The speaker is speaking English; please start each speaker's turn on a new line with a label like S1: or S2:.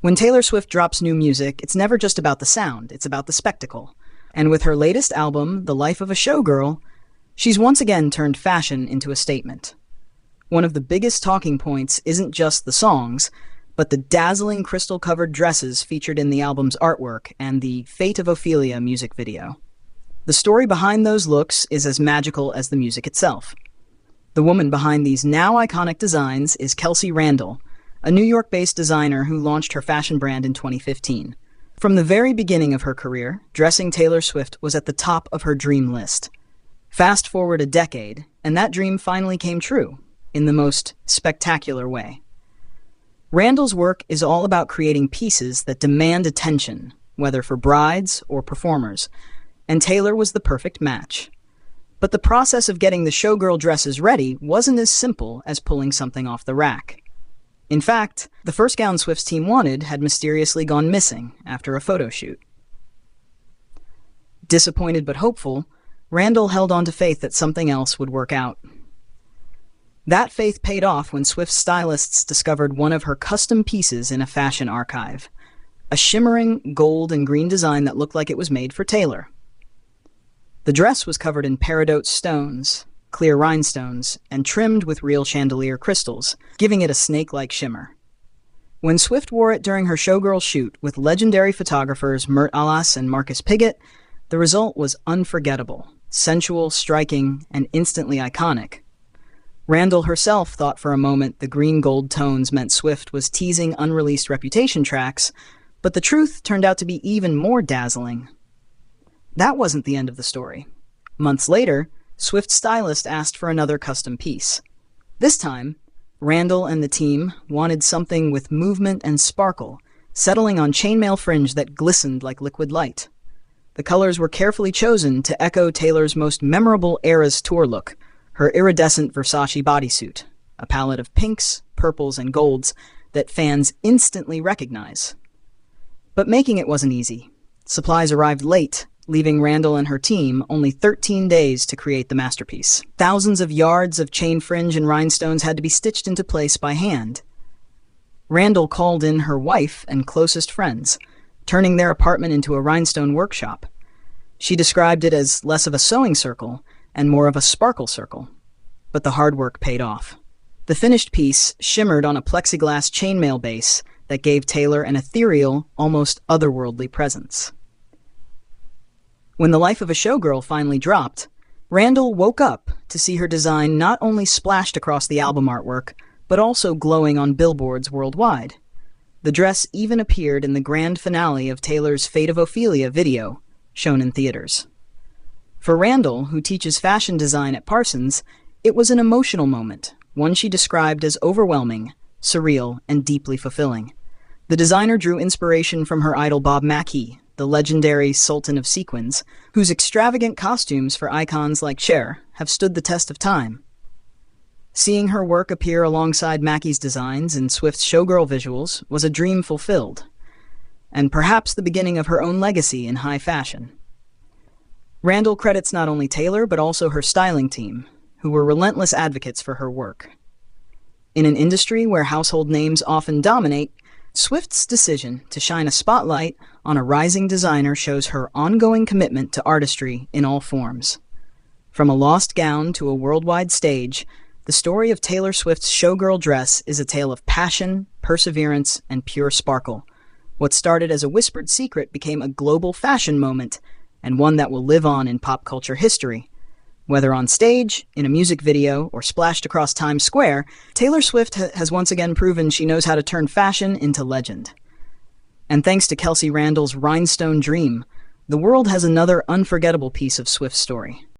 S1: When Taylor Swift drops new music, it's never just about the sound, it's about the spectacle. And with her latest album, The Life of a Showgirl, she's once again turned fashion into a statement. One of the biggest talking points isn't just the songs, but the dazzling crystal-covered dresses featured in the album's artwork and the Fate of Ophelia music video. The story behind those looks is as magical as the music itself. The woman behind these now iconic designs is Kelsey Randall, a New York-based designer who launched her fashion brand in 2015. From the very beginning of her career, dressing Taylor Swift was at the top of her dream list. Fast forward a decade, and that dream finally came true, in the most spectacular way. Randall's work is all about creating pieces that demand attention, whether for brides or performers, and Taylor was the perfect match. But the process of getting the showgirl dresses ready wasn't as simple as pulling something off the rack. In fact, the first gown Swift's team wanted had mysteriously gone missing after a photo shoot. Disappointed but hopeful, Randall held on to faith that something else would work out. That faith paid off when Swift's stylists discovered one of her custom pieces in a fashion archive, a shimmering gold and green design that looked like it was made for Taylor. The dress was covered in peridot stones, clear rhinestones, and trimmed with real chandelier crystals, giving it a snake-like shimmer. When Swift wore it during her showgirl shoot with legendary photographers Mert Alas and Marcus Pigott, the result was unforgettable, sensual, striking, and instantly iconic. Randall herself thought for a moment the green-gold tones meant Swift was teasing unreleased Reputation tracks, but the truth turned out to be even more dazzling. That wasn't the end of the story. Months later, Swift's stylist asked for another custom piece. This time, Randall and the team wanted something with movement and sparkle, settling on chainmail fringe that glistened like liquid light. The colors were carefully chosen to echo Taylor's most memorable Eras tour look, her iridescent Versace bodysuit, a palette of pinks, purples, and golds that fans instantly recognize. But making it wasn't easy. Supplies arrived late, leaving Randall and her team only 13 days to create the masterpiece. Thousands of yards of chain fringe and rhinestones had to be stitched into place by hand. Randall called in her wife and closest friends, turning their apartment into a rhinestone workshop. She described it as less of a sewing circle and more of a sparkle circle. But the hard work paid off. The finished piece shimmered on a plexiglass chainmail base that gave Taylor an ethereal, almost otherworldly presence. When The Life of a Showgirl finally dropped, Randall woke up to see her design not only splashed across the album artwork, but also glowing on billboards worldwide. The dress even appeared in the grand finale of Taylor's Fate of Ophelia video, shown in theaters. For Randall, who teaches fashion design at Parsons, it was an emotional moment, one she described as overwhelming, surreal, and deeply fulfilling. The designer drew inspiration from her idol Bob Mackie, the legendary Sultan of Sequins, whose extravagant costumes for icons like Cher have stood the test of time. Seeing her work appear alongside Mackie's designs in Swift's showgirl visuals was a dream fulfilled, and perhaps the beginning of her own legacy in high fashion. Randall credits not only Taylor but also her styling team, who were relentless advocates for her work. In an industry where household names often dominate, Swift's decision to shine a spotlight on a rising designer shows her ongoing commitment to artistry in all forms. From a lost gown to a worldwide stage, the story of Taylor Swift's showgirl dress is a tale of passion, perseverance, and pure sparkle. What started as a whispered secret became a global fashion moment, and one that will live on in pop culture history. Whether on stage, in a music video, or splashed across Times Square, Taylor Swift has once again proven she knows how to turn fashion into legend. And thanks to Kelsey Randall's Rhinestone Dream, the world has another unforgettable piece of Swift's story.